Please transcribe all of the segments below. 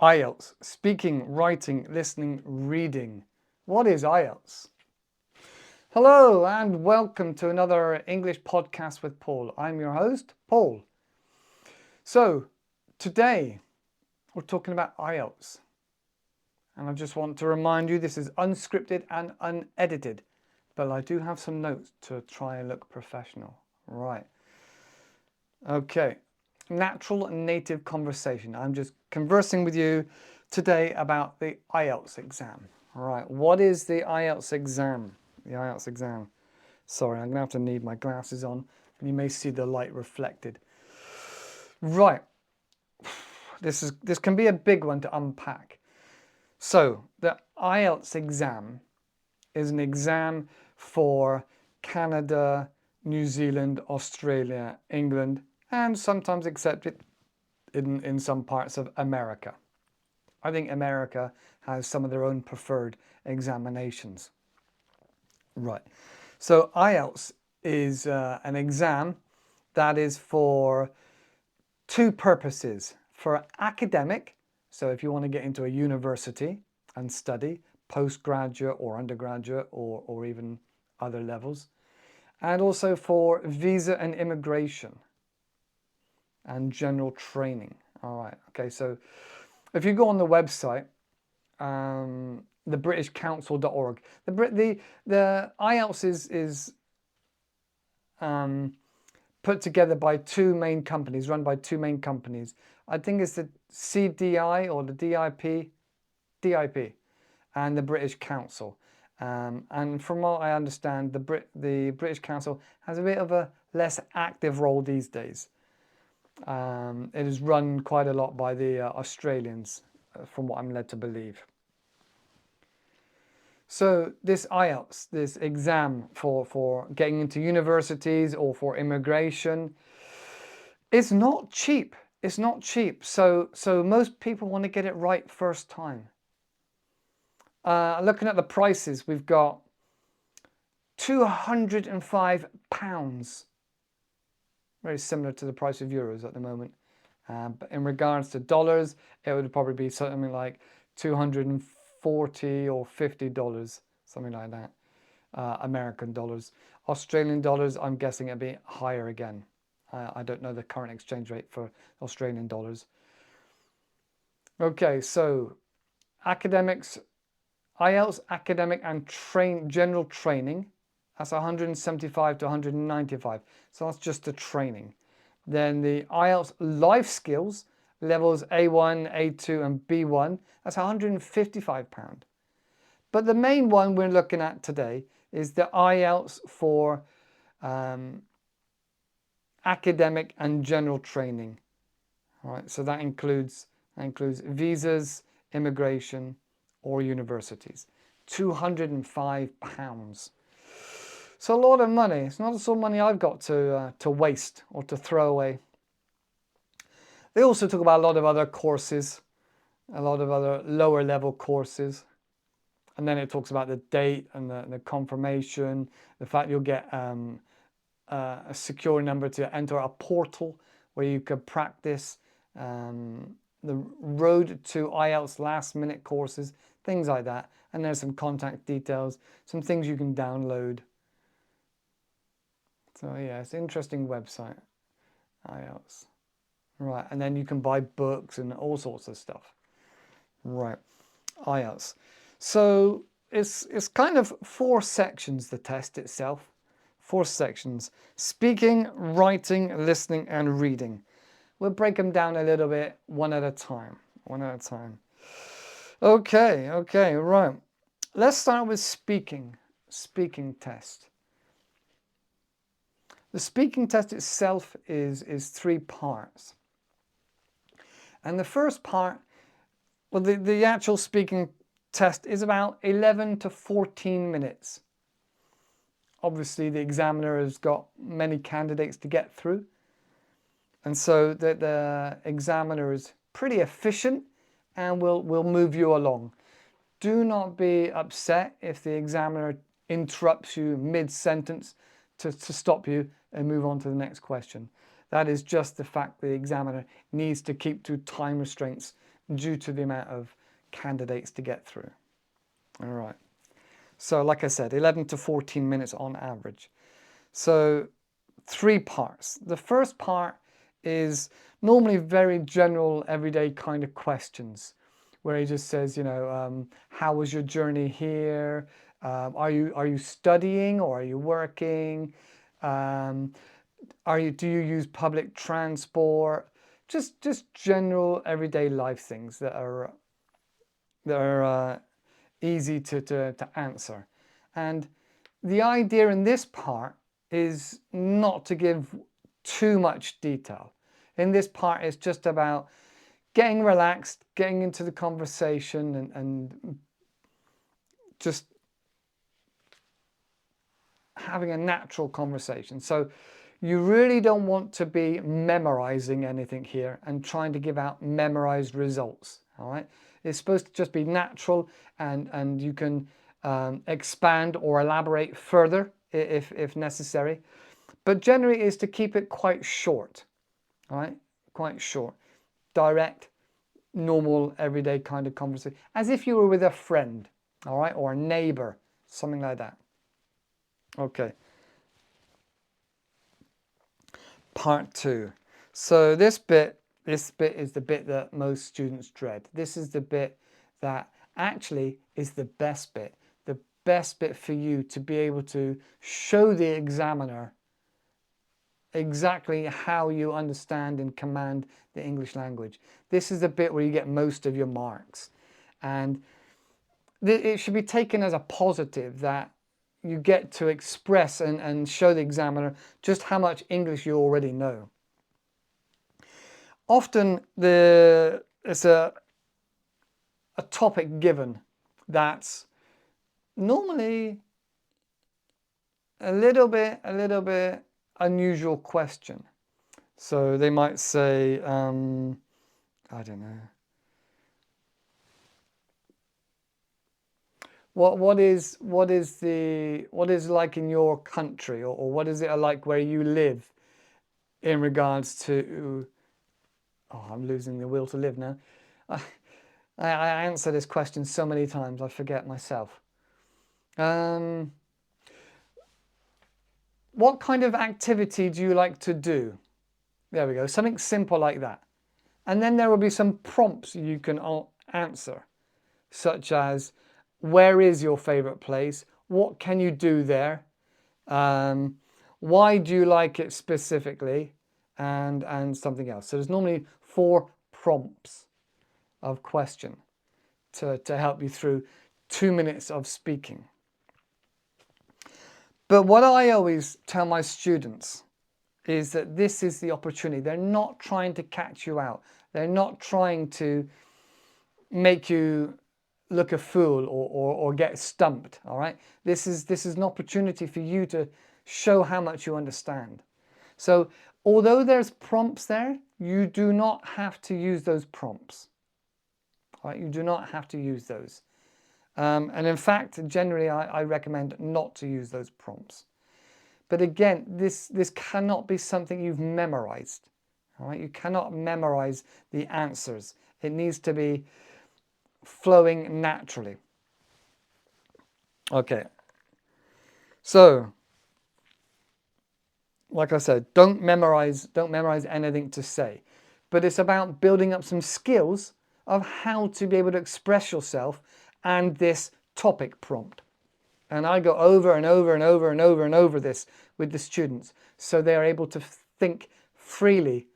IELTs, speaking, writing, listening, reading. What is IELTs? Hello and welcome to another English podcast with Paul. I'm your host, Paul. So today we're talking about IELTs. And I just want to remind you this is unscripted and unedited, but I do have some notes to try and look professional. Right. Okay. Natural and native conversation. I'm just conversing with you today about the IELTS exam. All right, what is the IELTS exam? The IELTS exam. Sorry, I'm going to need my glasses on, and you may see the light reflected. Right, this can be a big one to unpack. So the IELTS exam is an exam for Canada, New Zealand, Australia, England, and sometimes accepted in some parts of America. I think America has some of their own preferred examinations. Right. So IELTS is an exam that is for two purposes. For academic, so if you want to get into a university and study, postgraduate or undergraduate or even other levels, and also for visa and immigration and general training. All right, okay, so if you go on the website, thebritishcouncil.org, the IELTS is put together by two main companies, run by two main companies. I think it's the CDI or the DIP, and the British Council. And from what I understand, the British Council has a bit of a less active role these days. It is run quite a lot by the Australians, from what I'm led to believe. So this IELTS, this exam for getting into universities or for immigration, is not cheap. It's not cheap. So most people want to get it right first time. Looking at the prices, we've got £205. Very similar to the price of euros at the moment. But in regards to dollars, it would probably be something like $240 or $50, something like that. American dollars. Australian dollars, I'm guessing it'd be higher again. I don't know the current exchange rate for Australian dollars. Okay, so academics, IELTS academic and general training. That's 175 to 195. So that's just the training. Then the IELTS life skills, levels A1, A2 and B1, that's £155. But the main one we're looking at today is the IELTS for academic and general training. All right, so that includes visas, immigration or universities. £205. So a lot of money. It's not the sort of money I've got to waste or to throw away. They also talk about a lot of other courses, a lot of other lower level courses. And then it talks about the date and the confirmation, the fact you'll get a secure number to enter a portal where you could practice, the road to IELTS last minute courses, things like that. And there's some contact details, some things you can download. So yeah, it's an interesting website, IELTS. Right, and then you can buy books and all sorts of stuff. Right, IELTS. So it's kind of 4 sections, the test itself. 4 sections: speaking, writing, listening, and reading. We'll break them down a little bit, one at a time. Okay, right. Let's start with speaking test. The speaking test itself is 3 parts. And the first part, well, the actual speaking test is about 11 to 14 minutes. Obviously, the examiner has got many candidates to get through. And so the examiner is pretty efficient and will move you along. Do not be upset if the examiner interrupts you mid-sentence to stop you and move on to the next question. That is just the fact the examiner needs to keep to time restraints due to the amount of candidates to get through. All right. So like I said, 11 to 14 minutes on average. So 3 parts. The first part is normally very general, everyday kind of questions, where he just says, how was your journey here? Are you studying or are you working? Do you use public transport? Just general everyday life things that are easy to answer. And the idea in this part is not to give too much detail. In this part, it's just about getting relaxed, getting into the conversation, and just having a natural conversation. So you really don't want to be memorizing anything here and trying to give out memorized results. All right, it's supposed to just be natural, and you can expand or elaborate further if necessary. But generally is to keep it quite short. All right, quite short, direct, normal, everyday kind of conversation, as if you were with a friend, all right, or a neighbor, something like that. Okay. Part 2. So this bit is the bit that most students dread. This is the bit that actually is the best bit. The best bit for you to be able to show the examiner exactly how you understand and command the English language. This is the bit where you get most of your marks. And it should be taken as a positive that you get to express and show the examiner just how much English you already know. Often it's a topic given that's normally a little bit unusual question. So they might say, I don't know. What is like in your country, or what is it like where you live in regards to, oh, I'm losing the will to live now. I answer this question so many times I forget myself. What kind of activity do you like to do? There we go, something simple like that. And then there will be some prompts you can answer, such as, where is your favorite place? What can you do there? Why do you like it specifically? And something else. So there's normally 4 prompts of question to help you through 2 minutes of speaking. But what I always tell my students is that this is the opportunity. They're not trying to catch you out. They're not trying to make you look a fool or get stumped, all right? This is an opportunity for you to show how much you understand. So although there's prompts there, you do not have to use those prompts, all right? You do not have to use those. And in fact, generally, I recommend not to use those prompts. But again, this cannot be something you've memorized, all right? You cannot memorize the answers. It needs to be flowing naturally. Okay. So, like I said, don't memorize anything to say. But it's about building up some skills of how to be able to express yourself and this topic prompt. And I go over and over and over and over and over this with the students, so they are able to think freely.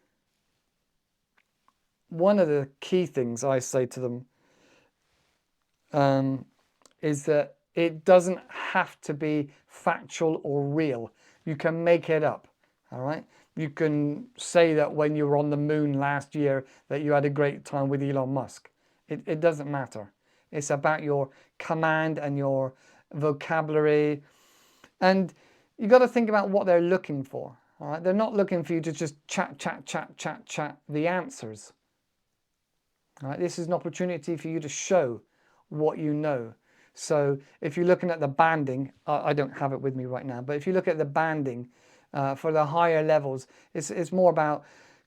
One of the key things I say to them is that it doesn't have to be factual or real. You can make it up, all right? You can say that when you were on the moon last year that you had a great time with Elon Musk. It doesn't matter. It's about your command and your vocabulary. And you got to think about what they're looking for, all right? They're not looking for you to just chat the answers. All right? This is an opportunity for you to show what you know. So if you're looking at the banding, I don't have it with me right now, but if you look at the banding for the higher levels, it's more about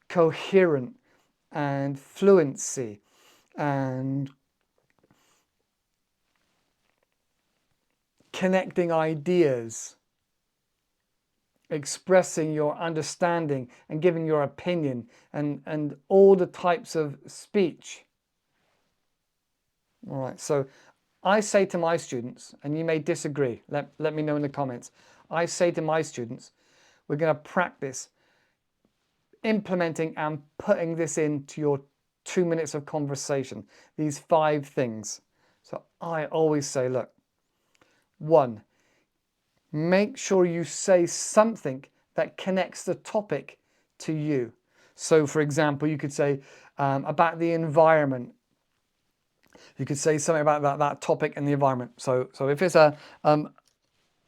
coherent and fluency and connecting ideas, expressing your understanding and giving your opinion, and all the types of speech. All right, so I say to my students, and you may disagree, let me know in the comments. I say to my students, we're going to practice implementing and putting this into your 2 minutes of conversation, these 5 things. So I always say, look, 1, make sure you say something that connects the topic to you. So for example, you could say about the environment. You could say something about that topic and the environment. So if it's a,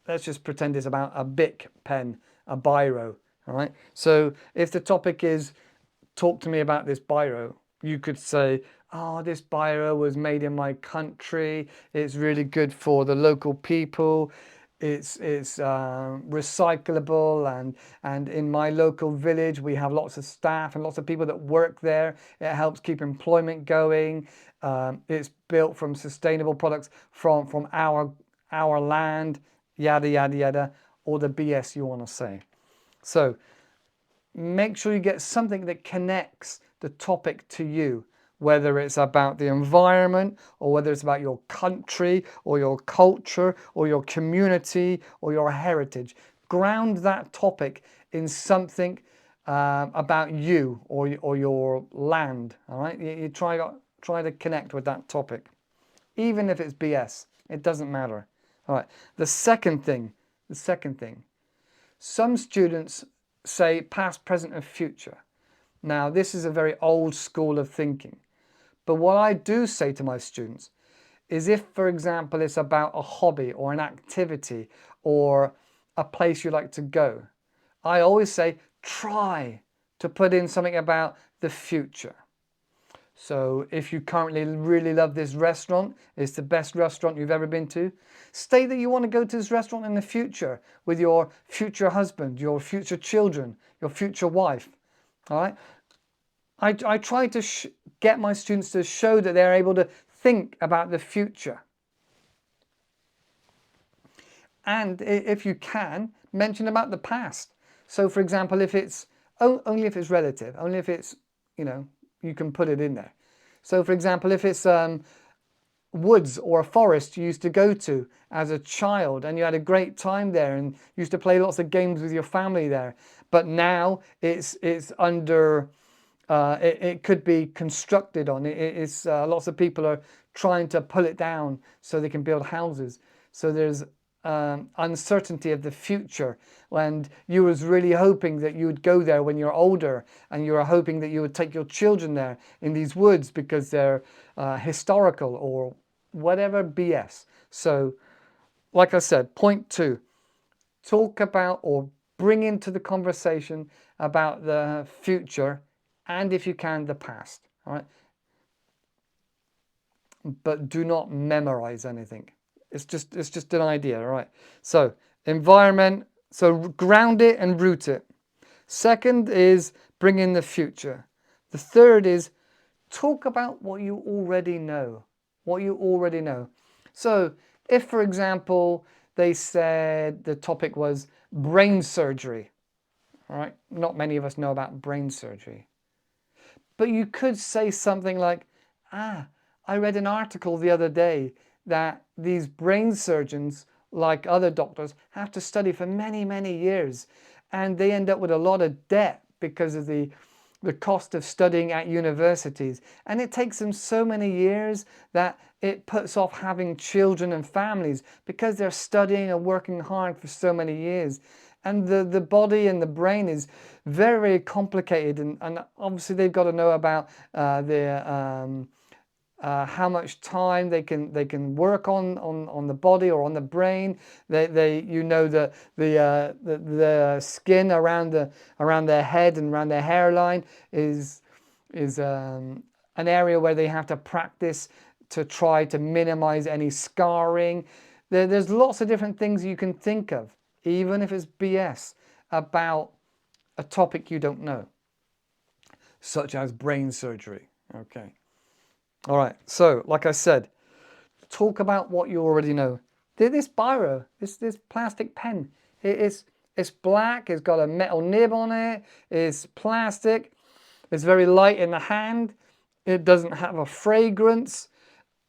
let's just pretend it's about a Bic pen, a biro, all right? So if the topic is, talk to me about this biro, you could say, oh, this biro was made in my country. It's really good for the local people. It's recyclable, and in my local village we have lots of staff and lots of people that work there. It helps keep employment going. It's built from sustainable products from our land, yada yada yada, or the BS you want to say. So make sure you get something that connects the topic to you, whether it's about the environment or whether it's about your country or your culture or your community or your heritage. Ground that topic in something about you or your land. All right, you try to connect with that topic, even if it's BS. It doesn't matter. All right. The second thing. Some students say past, present, and future. Now, this is a very old school of thinking. But what I do say to my students is if, for example, it's about a hobby or an activity or a place you like to go, I always say try to put in something about the future. So if you currently really love this restaurant, it's the best restaurant you've ever been to, state that you want to go to this restaurant in the future with your future husband, your future children, your future wife. All right. I try to get my students to show that they're able to think about the future. And if you can, mention about the past. So for example, if it's only if it's relative, only if it's, you can put it in there. So for example, if it's woods or a forest you used to go to as a child and you had a great time there and used to play lots of games with your family there, but now it's under it could be constructed on. It's lots of people are trying to pull it down so they can build houses. So there's uncertainty of the future, and you was really hoping that you would go there when you're older, and you were hoping that you would take your children there in these woods because they're historical or whatever BS. So like I said, point 2, talk about or bring into the conversation about the future and if you can the past. All right, but do not memorize anything. It's just an idea. All right, so environment, so ground it and root it. Second is bring in the future. The third is talk about what you already know. So if, for example, they said the topic was brain surgery, all right, not many of us know about brain surgery. But you could say something like, I read an article the other day that these brain surgeons, like other doctors, have to study for many, many years. And they end up with a lot of debt because of the cost of studying at universities. And it takes them so many years that it puts off having children and families because they're studying and working hard for so many years. And the body and the brain is very, very complicated. And obviously they've got to know about how much time they can work on the body or on the brain. The skin around their head and around their hairline is an area where they have to practice to try to minimize any scarring. There's lots of different things you can think of, even if it's BS, about a topic you don't know, such as brain surgery. Okay. All right, so like I said, talk about what you already know. This biro, this plastic pen, it's black, it's got a metal nib on it, it's plastic, it's very light in the hand, it doesn't have a fragrance.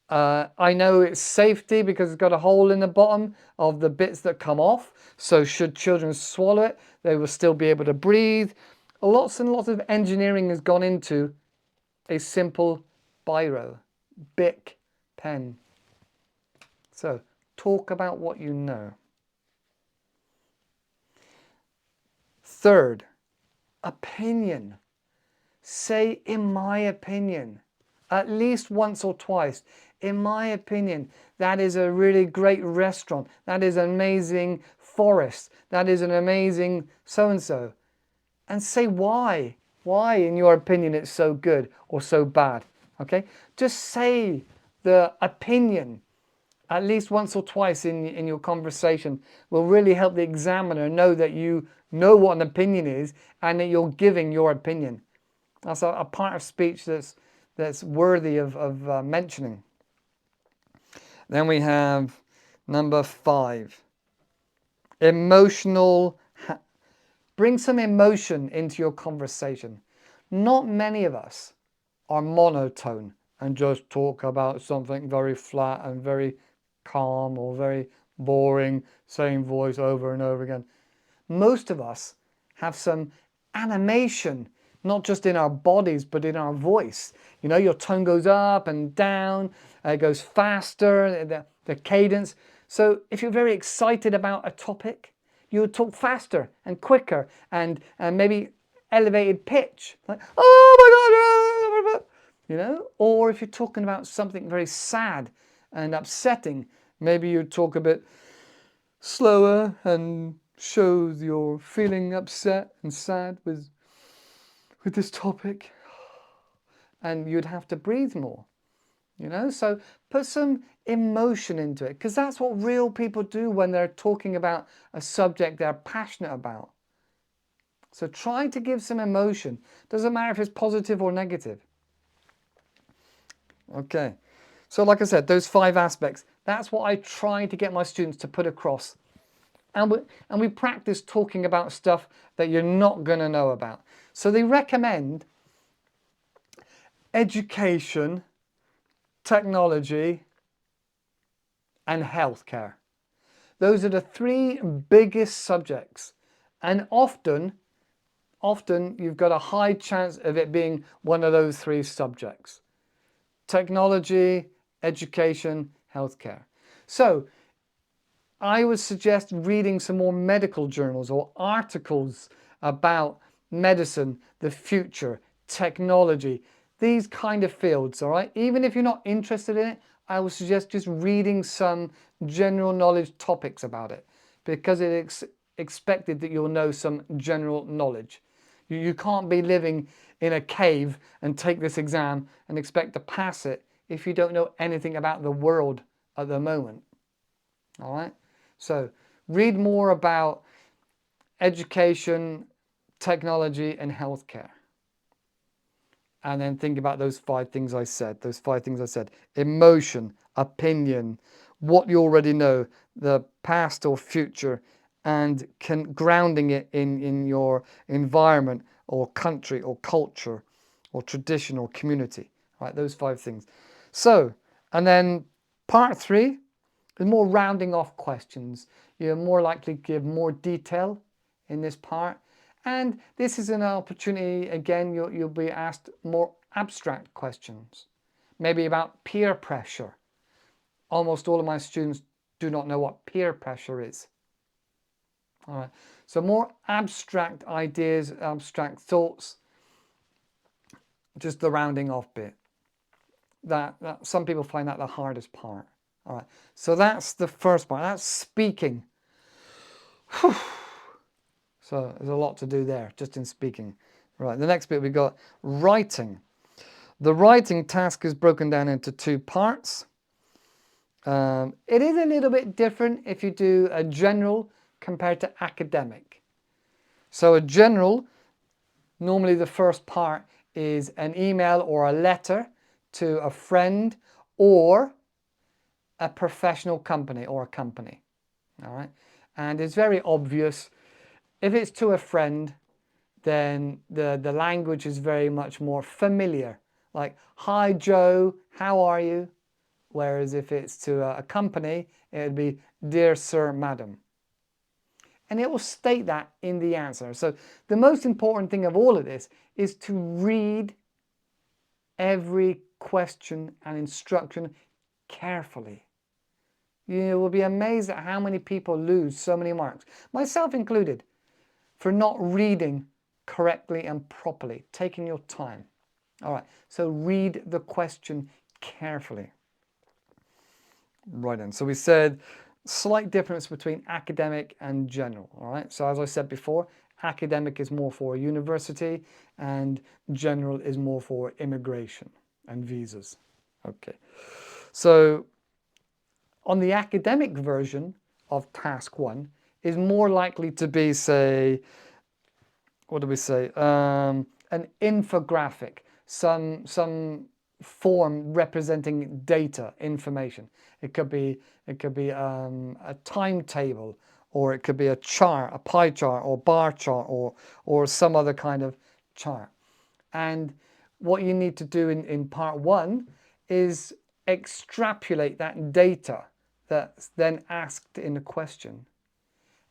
I know it's safety because it's got a hole in the bottom of the bits that come off. So should children swallow it, they will still be able to breathe. Lots and lots of engineering has gone into a simple biro, Bic pen. So talk about what you know. Third, opinion. Say, in my opinion, at least once or twice. In my opinion, that is a really great restaurant. That is an amazing forest. That is an amazing so-and-so. And say why. Why, in your opinion, it's so good or so bad. Okay? Just say the opinion at least once or twice in your conversation will really help the examiner know that you know what an opinion is and that you're giving your opinion. That's a part of speech that's worthy of mentioning. Then we have number 5. Emotional. Bring some emotion into your conversation. Not many of us are monotone and just talk about something very flat and very calm or very boring, same voice over and over again. Most of us have some animation, not just in our bodies, but in our voice. You know, your tone goes up and down, it goes faster, the cadence. So if you're very excited about a topic, you would talk faster and quicker and maybe elevated pitch, like, oh my God, you know? Or if you're talking about something very sad and upsetting, maybe you talk a bit slower and shows you're feeling upset and sad with this topic, and you'd have to breathe more, you know? So put some emotion into it, because that's what real people do when they're talking about a subject they're passionate about. So try to give some emotion. Doesn't matter if it's positive or negative. Okay, so like I said, those 5 aspects, that's what I try to get my students to put across. And we practice talking about stuff that you're not going to know about. So they recommend education, technology, and healthcare. Those are the 3 biggest subjects. And often you've got a high chance of it being one of those 3 subjects. Technology, education, healthcare. So I would suggest reading some more medical journals or articles about medicine, the future, technology, these kind of fields, all right? Even if you're not interested in it, I would suggest just reading some general knowledge topics about it, because it's expected that you'll know some general knowledge. You can't be living in a cave and take this exam and expect to pass it if you don't know anything about the world at the moment, all right? So read more about education, technology, and healthcare. And then think about those 5 things I said. Emotion, opinion, what you already know, the past or future, and grounding it in your environment or country or culture or tradition or community. Right, those 5 things. So, and then part 3, the more rounding off questions. You're more likely to give more detail in this part. And this is an opportunity, again, you'll be asked more abstract questions. Maybe about peer pressure. Almost all of my students do not know what peer pressure is. All right. So more abstract ideas, abstract thoughts. Just the rounding off bit. That some people find that the hardest part. All right, so that's the first part. That's speaking. Whew. So there's a lot to do there, just in speaking. Right, the next bit we got writing. The writing task is broken down into 2 parts. It is a little bit different if you do a general compared to academic. So a general, normally the first part is an email or a letter to a friend or a professional company or a company. All right. And it's very obvious. If it's to a friend, then the language is very much more familiar. Like, hi Joe, how are you? Whereas if it's to a company, it would be dear sir, madam. And it will state that in the answer. So the most important thing of all of this is to read every question and instruction carefully. You will be amazed at how many people lose so many marks, myself included, for not reading correctly and properly, taking your time. All right, so read the question carefully. Right then, so we said slight difference between academic and general. All right, so as I said before, academic is more for university and general is more for immigration and visas. Okay, so on the academic version of task 1 is more likely to be, say, what do we say, an infographic, some form representing data, information. It could be a timetable, or it could be a chart, a pie chart or bar chart, or some other kind of chart. And what you need to do in part 1 is extrapolate that data that's then asked in a question.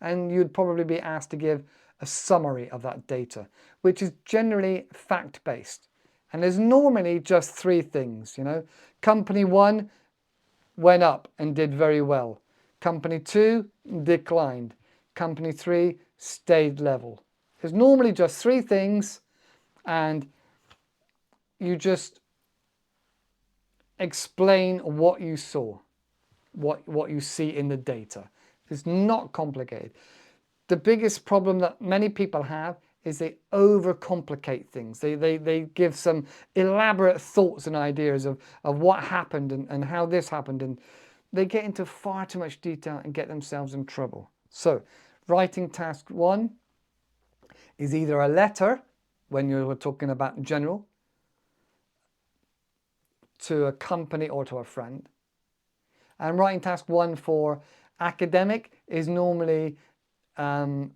And you'd probably be asked to give a summary of that data, which is generally fact-based. And there's normally just 3 things, you know. Company 1 went up and did very well. Company 2 declined. Company 3 stayed level. There's normally just 3 things, and you just explain what you saw, what you see in the data. It's not complicated. The biggest problem that many people have is they overcomplicate things. They give some elaborate thoughts and ideas of what happened and how this happened, and they get into far too much detail and get themselves in trouble. So writing task 1 is either a letter, when you're talking about general, to a company or to a friend. And writing task 1 for academic is normally an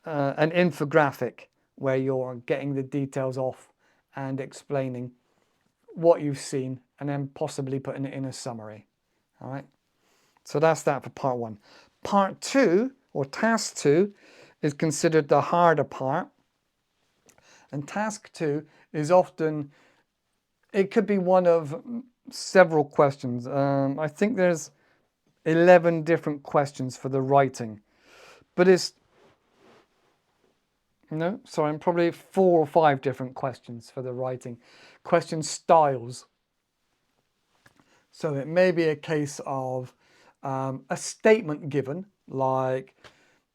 infographic where you're getting the details off and explaining what you've seen and then possibly putting it in a summary. All right. So that's that for part 1. Part 2, or task 2, is considered the harder part. And task 2 is often, it could be one of several questions. I think there's 11 different questions for the writing, but it's, no, sorry, I'm probably 4 or 5 different questions for the writing. Question styles. So it may be a case of a statement given, like,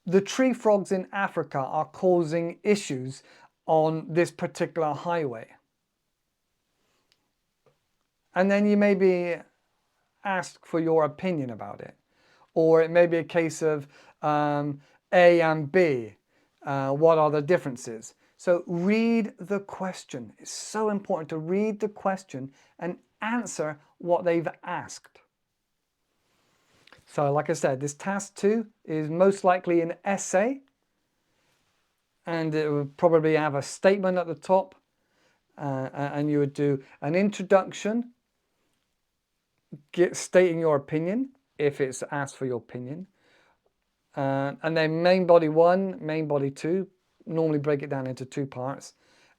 the tree frogs in Africa are causing issues on this particular highway. And then you may be asked for your opinion about it. Or it may be a case of A and B. What are the differences? So read the question. It's so important to read the question and answer what they've asked. So like I said, this task 2 is most likely an essay, and it would probably have a statement at the top, and you would do an introduction, stating your opinion if it's asked for your opinion, and then main body 1, main body 2, normally break it down into 2 parts,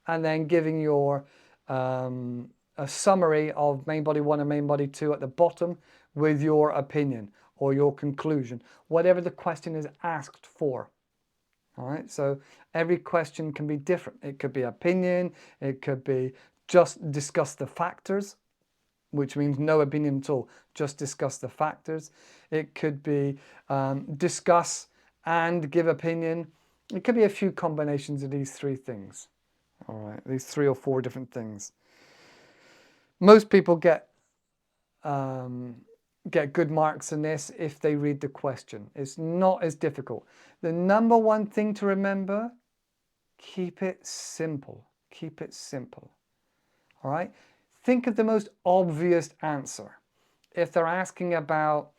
and then giving your a summary of main body 1 and main body 2 at the bottom with your opinion or your conclusion, whatever the question is asked for. All right, so every question can be different. It could be opinion, it could be just discuss the factors, which means no opinion at all, just discuss the factors. It could be discuss and give opinion. It could be a few combinations of these 3 things. All right, these 3 or 4 different things. Most people get good marks in this if they read the question. It's not as difficult. The number one thing to remember, keep it simple. Keep it simple. All right? think of the most obvious answer. If they're asking about,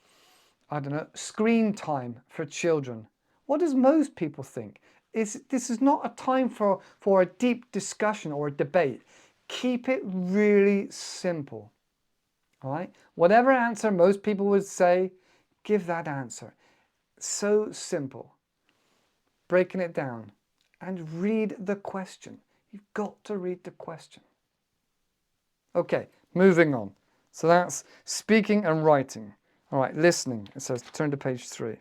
I don't know, screen time for children, what does most people think? This is not a time for a deep discussion or a debate. Keep it really simple. All right? Whatever answer most people would say, give that answer. So simple. Breaking it down. And read the question. You've got to read the question. Okay, moving on. So that's speaking and writing. All right, listening. It says turn to page 3.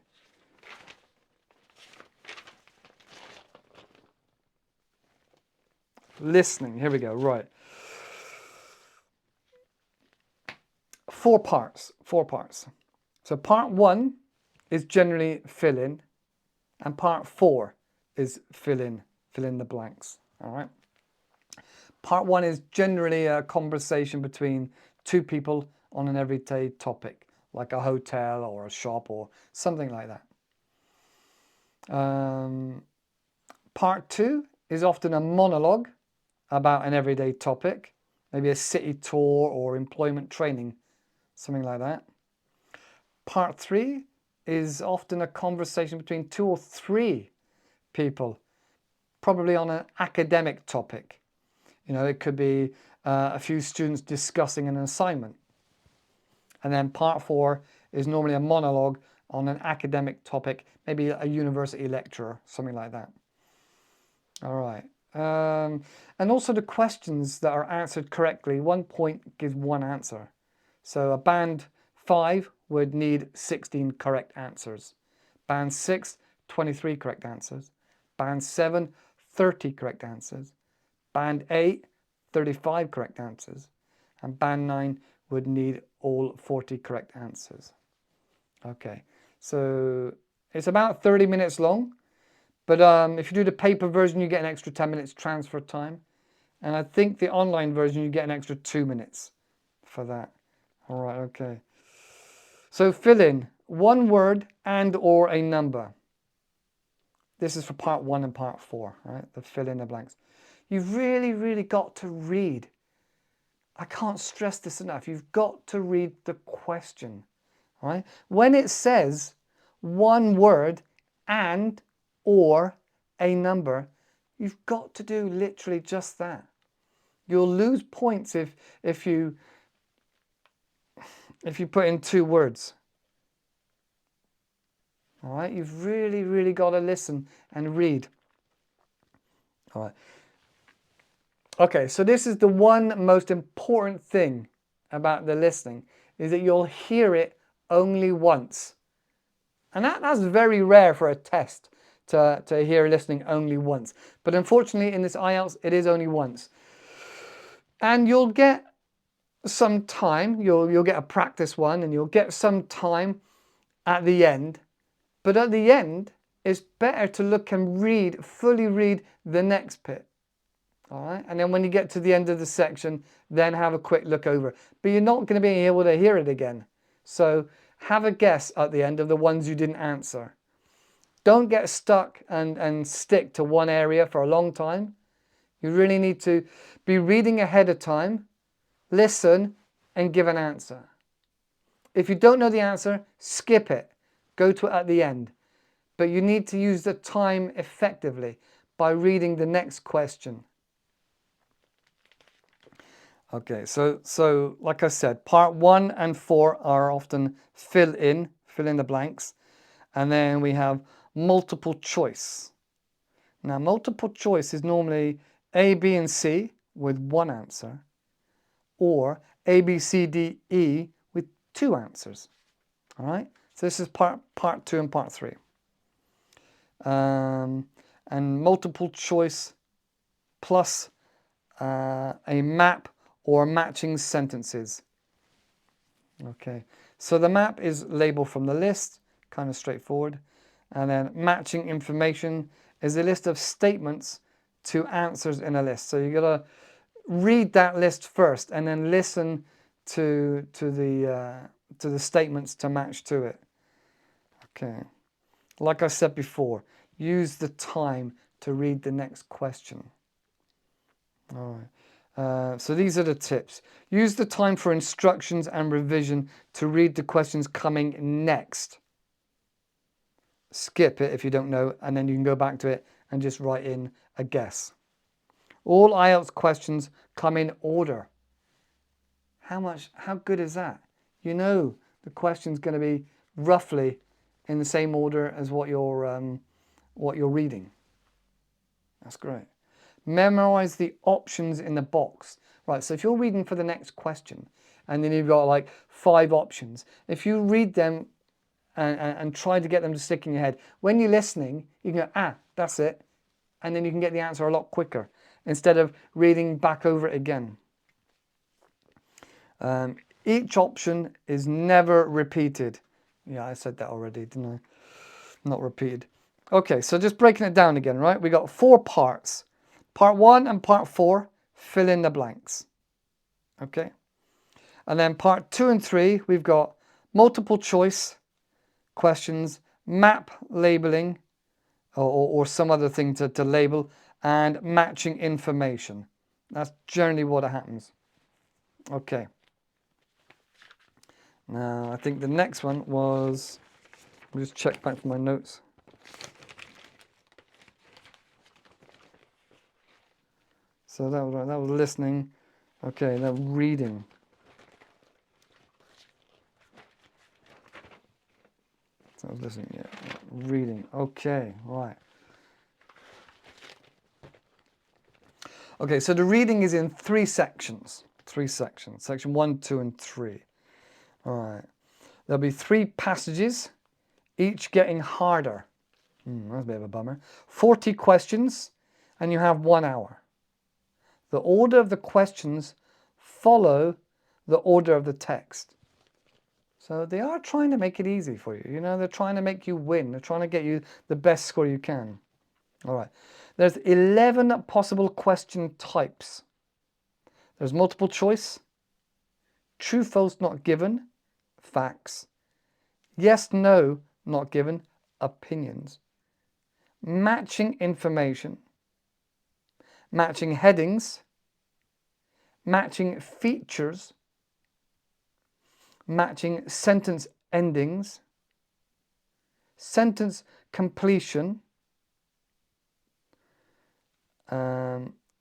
Listening. Here we go. Right. 4 parts. 4 parts. So part 1 is generally fill in, and part 4 is fill in the blanks. All right. Part 1 is generally a conversation between 2 people on an everyday topic, like a hotel or a shop or something like that. Part 2 is often a monologue about an everyday topic, maybe a city tour or employment training, something like that. Part 3 is often a conversation between 2 or 3 people, probably on an academic topic. You know, it could be a few students discussing an assignment. And then part 4 is normally a monologue on an academic topic, maybe a university lecturer, something like that. All right. And also the questions that are answered correctly, 1 point gives 1 answer. So a band 5 would need 16 correct answers. Band 6, 23 correct answers. Band 7, 30 correct answers. Band 8, 35 correct answers. And band 9 would need all 40 correct answers. Okay, so it's about 30 minutes long. But if you do the paper version, you get an extra 10 minutes transfer time. And I think the online version, you get an extra 2 minutes for that. All right, okay. So fill in 1 word and or a number. This is for part 1 and part 4, right? The fill in the blanks. You've really, really got to read. I can't stress this enough. You've got to read the question, right? When it says 1 word and or a number, you've got to do literally just that. You'll lose points if you put in 2 words. All right, you've really, really got to listen and read. All right. Okay, so this is the one most important thing about the listening, is that you'll hear it only once. And that's very rare for a test to hear listening only once. But unfortunately in this IELTS, it is only once. And you'll get some time, you'll get a practice one, and you'll get some time at the end. But at the end, it's better to look and read, fully read the next bit. All right, and then when you get to the end of the section, then have a quick look over. But you're not going to be able to hear it again. So have a guess at the end of the ones you didn't answer. Don't get stuck and stick to one area for a long time. You really need to be reading ahead of time, listen, and give an answer. If you don't know the answer, skip it. Go to it at the end. But you need to use the time effectively by reading the next question. Okay, so like I said, part 1 and 4 are often fill in the blanks. And then we have multiple choice. Now, multiple choice is normally A, B, and C with 1 answer, or A, B, C, D, E with 2 answers. All right, so this is part 2 and part 3. And multiple choice plus a map or matching sentences. Okay, so the map is labeled from the list, kind of straightforward. And then matching information is a list of statements to answers in a list. So you got to read that list first and then listen to the statements to match to it. Okay, like I said before, use the time to read the next question. All right. So these are the tips. Use the time for instructions and revision to read the questions coming next. Skip it if you don't know, and then you can go back to it and just write in a guess. All IELTS questions come in order. How good is that? You know the question's going to be roughly in the same order as what you're reading. That's great. Memorize the options in the box. Right, so if you're reading for the next question and then you've got like 5 options, if you read them and try to get them to stick in your head, when you're listening, you can go, that's it. And then you can get the answer a lot quicker instead of reading back over it again. Each option is never repeated. Yeah, I said that already, didn't I? Not repeated. Okay, so just breaking it down again, right? We got 4 parts. Part 1 and part 4, fill in the blanks. Okay. And then part 2 and 3, we've got multiple choice questions, map labeling, or some other thing to label, and matching information. That's generally what happens. Okay. Now, I think the next one was, I'll just check back from my notes. So that was listening. Okay, now reading. So I was listening, yeah. Reading. Okay, right. Okay, so the reading is in 3 sections. 3 sections. Section 1, 2, and 3. All right. There'll be 3 passages, each getting harder. That's a bit of a bummer. 40 questions, and you have 1 hour. The order of the questions follow the order of the text. So they are trying to make it easy for you. You know, they're trying to make you win. They're trying to get you the best score you can. All right. There's 11 possible question types. There's multiple choice, true, false, not given, facts, yes, no, not given, opinions, matching information, matching headings, matching features, matching sentence endings, sentence completion,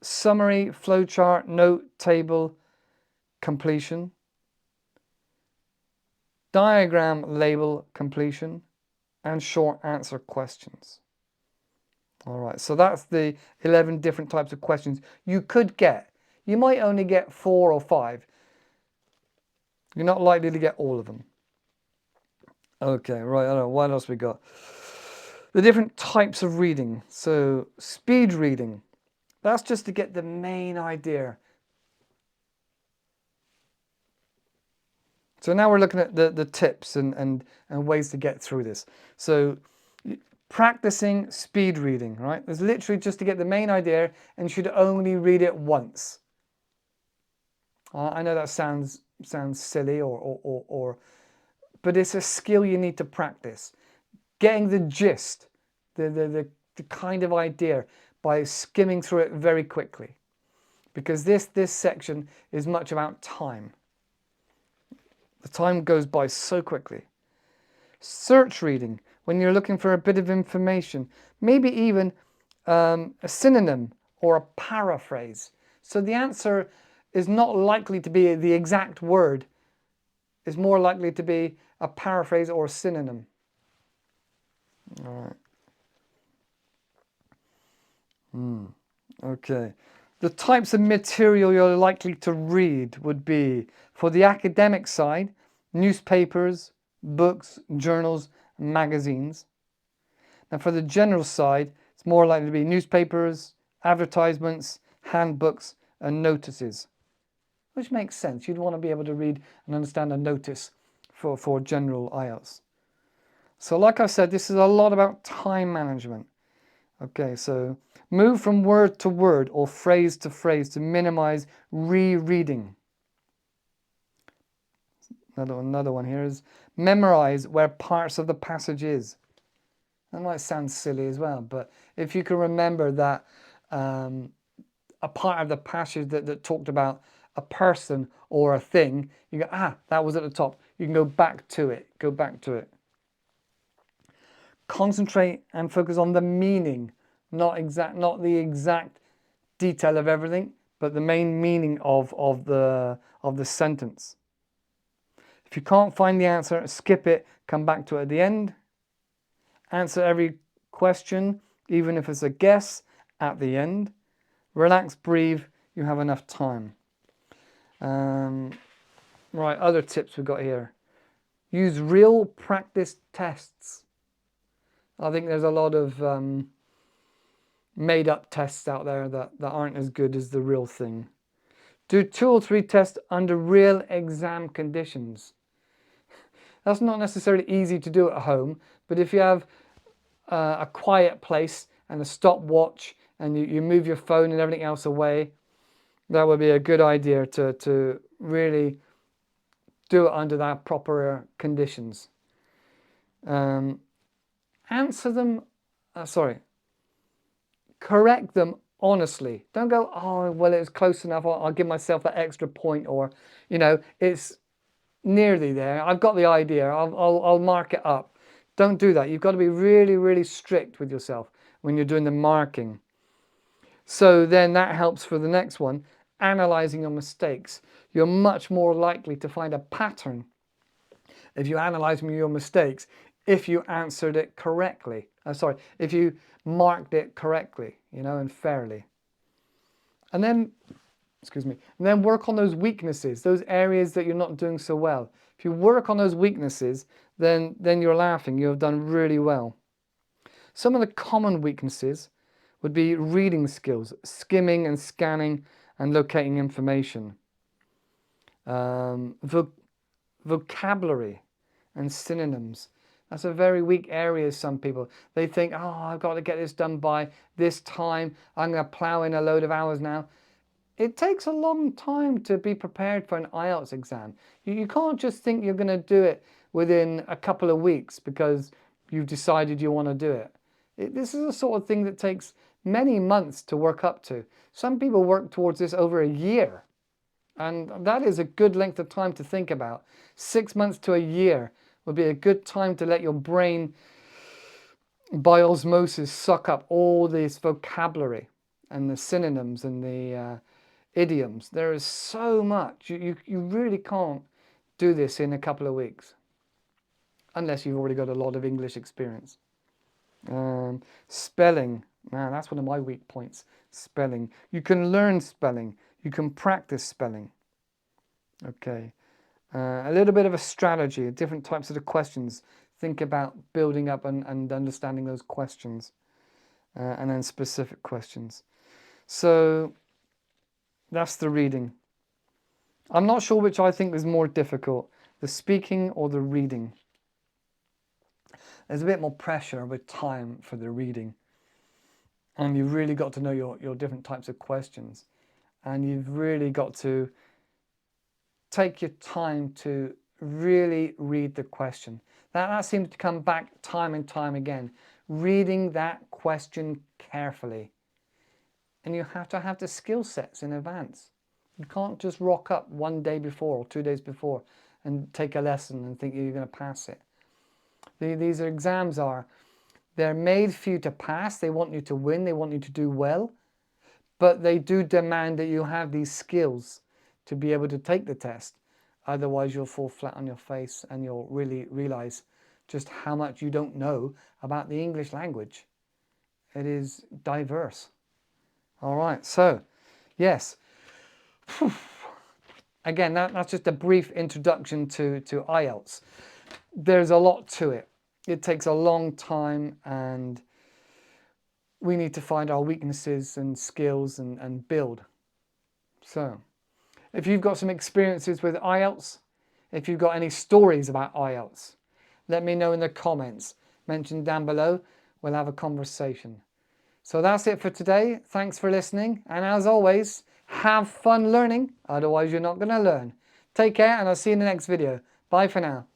summary, flowchart, note, table, completion, diagram, label, completion, and short answer questions. All right, so that's the 11 different types of questions you could get. You might only get 4 or 5. You're not likely to get all of them. Okay, right, I don't know, what else we got? The different types of reading. So speed reading, that's just to get the main idea. So now we're looking at the tips and ways to get through this. So practicing speed reading, right? It's literally just to get the main idea and you should only read it once. I know that sounds silly but it's a skill you need to practice. Getting the gist, the kind of idea by skimming through it very quickly. Because this section is much about time. The time goes by so quickly. Search reading, when you're looking for a bit of information, maybe even a synonym or a paraphrase. So the answer is not likely to be the exact word. It's more likely to be a paraphrase or a synonym. All right. Okay. The types of material you're likely to read would be, for the academic side, newspapers, books, journals, magazines. Now for the general side, it's more likely to be newspapers, advertisements, handbooks, and notices. Which makes sense. You'd want to be able to read and understand a notice for general IELTS. So like I said, this is a lot about time management. Okay, so move from word to word or phrase to phrase to minimize rereading. Another one here is memorize where parts of the passage is. That might sound silly as well, but if you can remember that a part of the passage that talked about a person or a thing, you go, that was at the top. You can go back to it, Concentrate and focus on the meaning, not the exact detail of everything, but the main meaning of the sentence. If you can't find the answer, skip it, come back to it at the end. Answer every question, even if it's a guess, at the end. Relax, breathe, you have enough time. Right, other tips we've got here. Use real practice tests. I think there's a lot of made up tests out there that aren't as good as the real thing. Do 2 or 3 tests under real exam conditions. That's not necessarily easy to do at home, but if you have a quiet place and a stopwatch and you move your phone and everything else away, that would be a good idea to really do it under that proper conditions. Answer them, correct them honestly. Don't go, oh, well, it was close enough, I'll give myself that extra point, or, it's nearly there, I've got the idea, I'll mark it up. Don't do that. You've got to be really, really strict with yourself when you're doing the marking. So then that helps for the next one, analyzing your mistakes. You're much more likely to find a pattern if you analyze your mistakes, if you answered it correctly. If you marked it correctly, and fairly. And then, work on those weaknesses, those areas that you're not doing so well. If you work on those weaknesses, then you're laughing. You have done really well. Some of the common weaknesses would be reading skills, skimming and scanning and locating information. Vocabulary and synonyms. That's a very weak area. Some people, they think, oh, I've got to get this done by this time. I'm going to plow in a load of hours now. It takes a long time to be prepared for an IELTS exam. You can't just think you're going to do it within a couple of weeks because you've decided you want to do it. This is the sort of thing that takes many months to work up to. Some people work towards this over a year. And that is a good length of time to think about. 6 months to a year would be a good time to let your brain, by osmosis, suck up all this vocabulary and the synonyms and the idioms. There is so much. You really can't do this in a couple of weeks unless you've already got a lot of English experience. Spelling. Now, that's one of my weak points. Spelling. You can learn spelling. You can practice spelling. Okay. A little bit of a strategy, different types of the questions. Think about building up and understanding those questions. And then specific questions. So that's the reading. I'm not sure which I think is more difficult, the speaking or the reading. There's a bit more pressure with time for the reading. And you've really got to know your different types of questions. And you've really got to take your time to really read the question. That seems to come back time and time again. Reading that question carefully. And you have to have the skill sets in advance. You can't just rock up 1 day before or 2 days before and take a lesson and think you're going to pass it. These exams they're made for you to pass. They want you to win. They want you to do well. But they do demand that you have these skills to be able to take the test. Otherwise, you'll fall flat on your face and you'll really realize just how much you don't know about the English language. It is diverse. All right, so yes. Again, that's just a brief introduction to IELTS. There's a lot to it. It takes a long time and we need to find our weaknesses and skills and build. So, if you've got some experiences with IELTS, if you've got any stories about IELTS, let me know in the comments. Mention down below. We'll have a conversation. So that's it for today. Thanks for listening. And as always, have fun learning. Otherwise, you're not going to learn. Take care and I'll see you in the next video. Bye for now.